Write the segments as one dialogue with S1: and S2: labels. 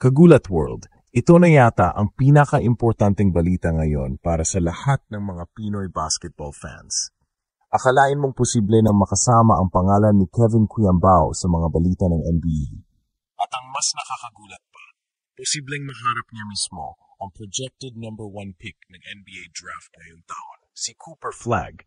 S1: Kagulat World, ito na yata ang pinaka-importanting balita ngayon para sa lahat ng mga Pinoy basketball fans. Akalain mong posible nang makasama ang pangalan ni Kevin Quiambao sa mga balita ng NBA. At ang mas nakakagulat pa, posibleng maharap niya mismo ang projected number 1 pick ng NBA draft ngayong taon, si Cooper Flagg.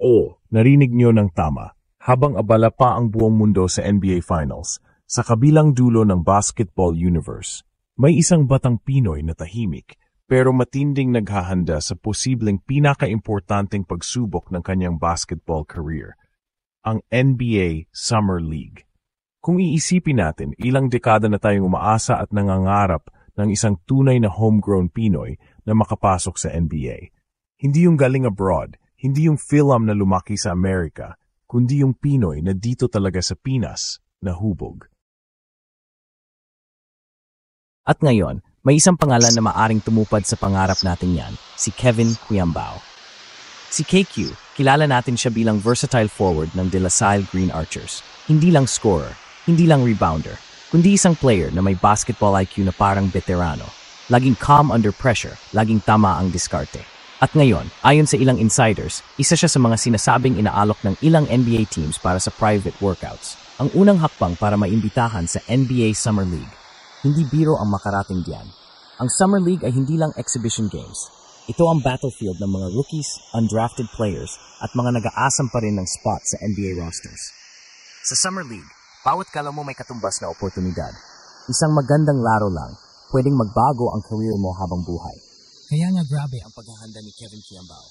S1: Oo, narinig niyo ng tama. Habang abala pa ang buong mundo sa NBA Finals, sa kabilang dulo ng basketball universe, may isang batang Pinoy na tahimik pero matinding naghahanda sa posibleng pinaka-importanteng pagsubok ng kanyang basketball career, ang NBA Summer League. Kung iisipin natin, ilang dekada na tayong umaasa at nangangarap ng isang tunay na homegrown Pinoy na makapasok sa NBA. Hindi yung galing abroad, hindi yung film na lumaki sa Amerika, kundi yung Pinoy na dito talaga sa Pinas nahubog.
S2: At ngayon, may isang pangalan na maaring tumupad sa pangarap natin yan, si Kevin Quiambao. Si KQ, kilala natin siya bilang versatile forward ng De La Salle Green Archers. Hindi lang scorer, hindi lang rebounder, kundi isang player na may basketball IQ na parang veterano. Laging calm under pressure, laging tama ang diskarte. At ngayon, ayon sa ilang insiders, isa siya sa mga sinasabing inaalok ng ilang NBA teams para sa private workouts. Ang unang hakbang para maimbitahan sa NBA Summer League. Hindi biro ang makarating diyan. Ang Summer League ay hindi lang exhibition games. Ito ang battlefield ng mga rookies, undrafted players, at mga nag-aasam pa rin ng spot sa NBA rosters. Sa Summer League, bawat kala mo may katumbas na oportunidad. Isang magandang laro lang, pwedeng magbago ang career mo habang buhay. Kaya nga grabe ang paghahanda ni Kevin Quiambao.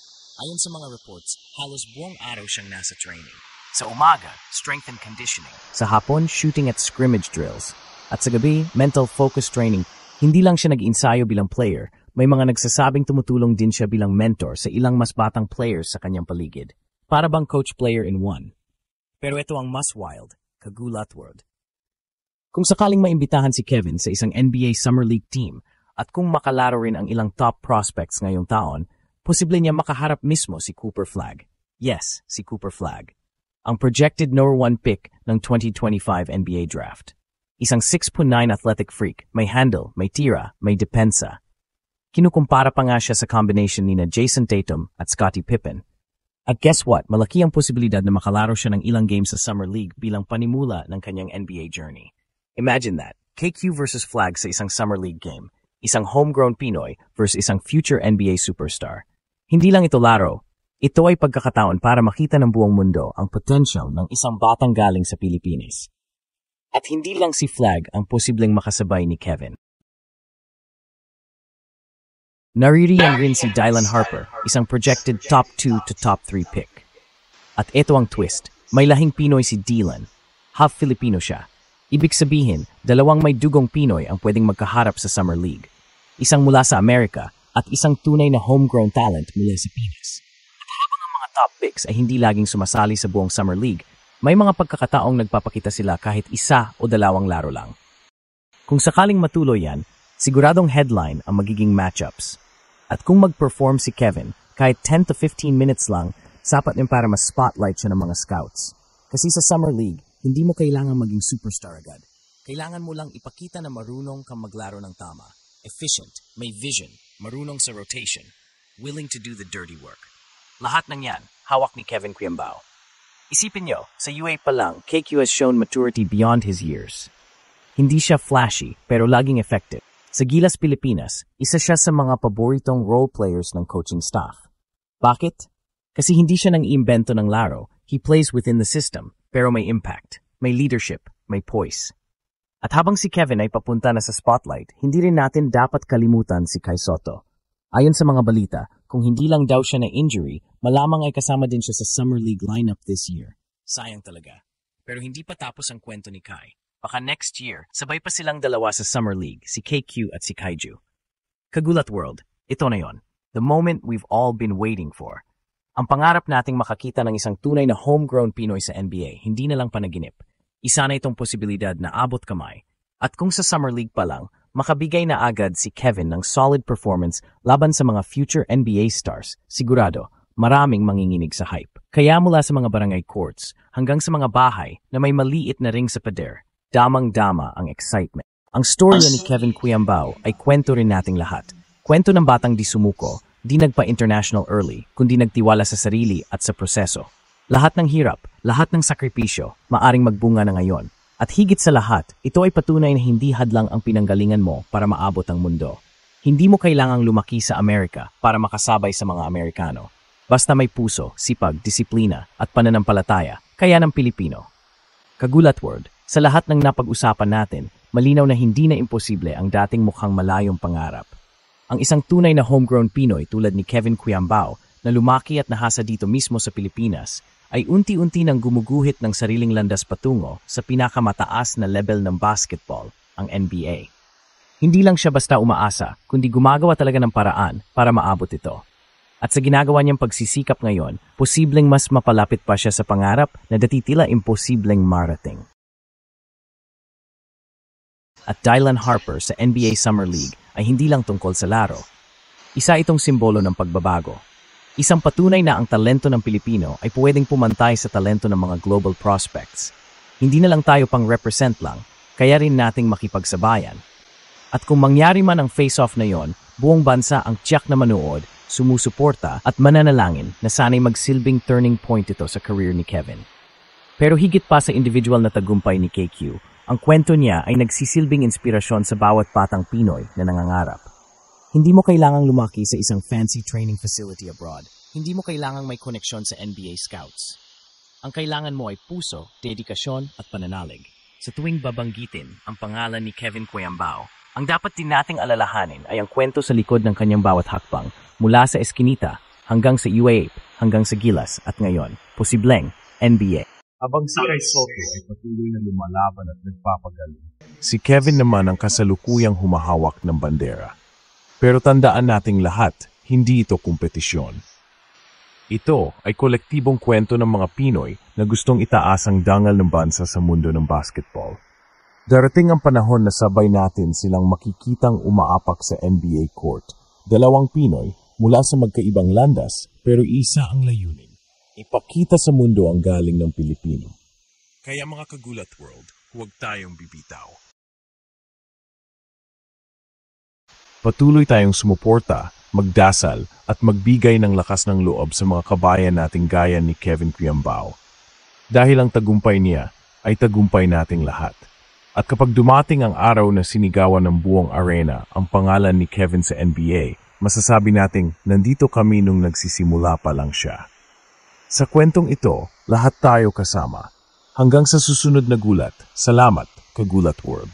S2: Ayon sa mga reports, halos buong araw siyang nasa training. Sa umaga, strength and conditioning. Sa hapon, shooting at scrimmage drills. At sa gabi, mental focus training. Hindi lang siya nag-ensayo bilang player, may mga nagsasabing tumutulong din siya bilang mentor sa ilang mas batang players sa kanyang paligid. Para bang coach-player in one. Pero ito ang mas wild, Kagulat World. Kung sakaling maimbitahan si Kevin sa isang NBA Summer League team, at kung makalaro rin ang ilang top prospects ngayong taon, posible niya makaharap mismo si Cooper Flagg. Yes, si Cooper Flagg. Ang projected number 1 pick ng 2025 NBA Draft. Isang 6'9" athletic freak, may handle, may tira, may depensa. Kinukumpara pa nga siya sa combination ni Jason Tatum at Scottie Pippen. At guess what? Malaki ang posibilidad na makalaro siya ng ilang games sa Summer League bilang panimula ng kanyang NBA journey. Imagine that, KQ versus Flagg sa isang Summer League game. Isang homegrown Pinoy versus isang future NBA superstar. Hindi lang ito laro, ito ay pagkakataon para makita ng buong mundo ang potential ng isang batang galing sa Pilipinas. At hindi lang si Flagg ang posibleng makasabay ni Kevin. Naririyan rin si Dylan Harper, isang projected top 2 to top 3 pick. At ito ang twist, may lahing Pinoy si Dylan, half Filipino siya. Ibig sabihin, dalawang may dugong Pinoy ang pwedeng magkaharap sa Summer League. Isang mula sa Amerika at isang tunay na homegrown talent mula sa Pinas. At habang ang mga top picks ay hindi laging sumasali sa buong Summer League, may mga pagkakataong nagpapakita sila kahit isa o dalawang laro lang. Kung sakaling matuloy yan, siguradong headline ang magiging matchups. At kung mag-perform si Kevin, kahit 10 to 15 minutes lang, sapat din para mas-spotlight siya ng mga scouts. Kasi sa Summer League, hindi mo kailangan maging superstar agad. Kailangan mo lang ipakita na marunong kang maglaro ng tama. Efficient, may vision, marunong sa rotation, willing to do the dirty work. Lahat ng yan, hawak ni Kevin Quiambao. Isipin nyo, sa UA pa lang, KQ has shown maturity beyond his years. Hindi siya flashy, pero laging effective. Sa Gilas, Pilipinas, isa siya sa mga paboritong role players ng coaching staff. Bakit? Kasi hindi siya nang iimbento ng laro, he plays within the system. Pero may impact, may leadership, may poise. At habang si Kevin ay papunta na sa spotlight, hindi rin natin dapat kalimutan si Kai Sotto. Ayon sa mga balita, kung hindi lang daw siya na injury, malamang ay kasama din siya sa Summer League lineup this year. Sayang talaga. Pero hindi pa tapos ang kwento ni Kai. Baka next year, sabay pa silang dalawa sa Summer League, si KQ at si Kaiju. Kagulat World, ito na yon. The moment we've all been waiting for. Ang pangarap nating makakita ng isang tunay na homegrown Pinoy sa NBA, hindi na lang panaginip. Isa na itong posibilidad na abot kamay. At kung sa Summer League pa lang, makabigay na agad si Kevin ng solid performance laban sa mga future NBA stars, sigurado, maraming manginginig sa hype. Kaya mula sa mga barangay courts hanggang sa mga bahay na may maliit na ring sa pader, damang-dama ang excitement. Ang storya ni Kevin Kuyambao ay kwento rin nating lahat. Kwento ng batang di sumuko, di nagpa-international early, kundi nagtiwala sa sarili at sa proseso. Lahat ng hirap, lahat ng sakripisyo, maaring magbunga na ngayon. At higit sa lahat, ito ay patunay na hindi hadlang ang pinanggalingan mo para maabot ang mundo. Hindi mo kailangang lumaki sa Amerika para makasabay sa mga Amerikano. Basta may puso, sipag, disiplina at pananampalataya, kaya ng Pilipino. Kagulat World, sa lahat ng napag-usapan natin, malinaw na hindi na imposible ang dating mukhang malayong pangarap. Ang isang tunay na homegrown Pinoy tulad ni Kevin Kuyambao na lumaki at nahasa dito mismo sa Pilipinas ay unti-unti nang gumuguhit ng sariling landas patungo sa pinakamataas na level ng basketball, ang NBA. Hindi lang siya basta umaasa, kundi gumagawa talaga ng paraan para maabot ito. At sa ginagawa niyang pagsisikap ngayon, posibleng mas mapalapit pa siya sa pangarap na dati tila imposibleng marating. At Dylan Harper sa NBA Summer League ay hindi lang tungkol sa laro. Isa itong simbolo ng pagbabago. Isang patunay na ang talento ng Pilipino ay pwedeng pumantay sa talento ng mga global prospects. Hindi na lang tayo pang represent lang, kaya rin nating makipagsabayan. At kung mangyari man ang face-off na yon, buong bansa ang tiyak na manood, sumusuporta at mananalangin na sana'y magsilbing turning point ito sa career ni Kevin. Pero higit pa sa individual na tagumpay ni KQ, ang kwento niya ay nagsisilbing inspirasyon sa bawat batang Pinoy na nangangarap. Hindi mo kailangang lumaki sa isang fancy training facility abroad. Hindi mo kailangang may koneksyon sa NBA scouts. Ang kailangan mo ay puso, dedikasyon at pananalig. Sa tuwing babanggitin ang pangalan ni Kevin Kuyambao, ang dapat din nating alalahanin ay ang kwento sa likod ng kanyang bawat hakbang mula sa Eskinita hanggang sa UAAP, hanggang sa Gilas at ngayon, posibleng NBA.
S1: Habang si Kai Soto ay patuloy na lumalaban at nagpapagaling, si Kevin naman ang kasalukuyang humahawak ng bandera. Pero tandaan nating lahat, hindi ito kompetisyon. Ito ay kolektibong kwento ng mga Pinoy na gustong itaas ang dangal ng bansa sa mundo ng basketball. Darating ang panahon na sabay natin silang makikitang umaapak sa NBA court. Dalawang Pinoy mula sa magkaibang landas pero isa ang layunin. Ipakita sa mundo ang galing ng Pilipino. Kaya mga Kagulat World, huwag tayong bibitaw. Patuloy tayong sumuporta, magdasal at magbigay ng lakas ng loob sa mga kabayan nating gaya ni Kevin Kuyambao. Dahil ang tagumpay niya ay tagumpay nating lahat. At kapag dumating ang araw na sinigawan ng buong arena ang pangalan ni Kevin sa NBA, masasabi nating nandito kami nung nagsisimula pa lang siya. Sa kwentong ito, lahat tayo kasama. Hanggang sa susunod na gulat, salamat, Kagulat World.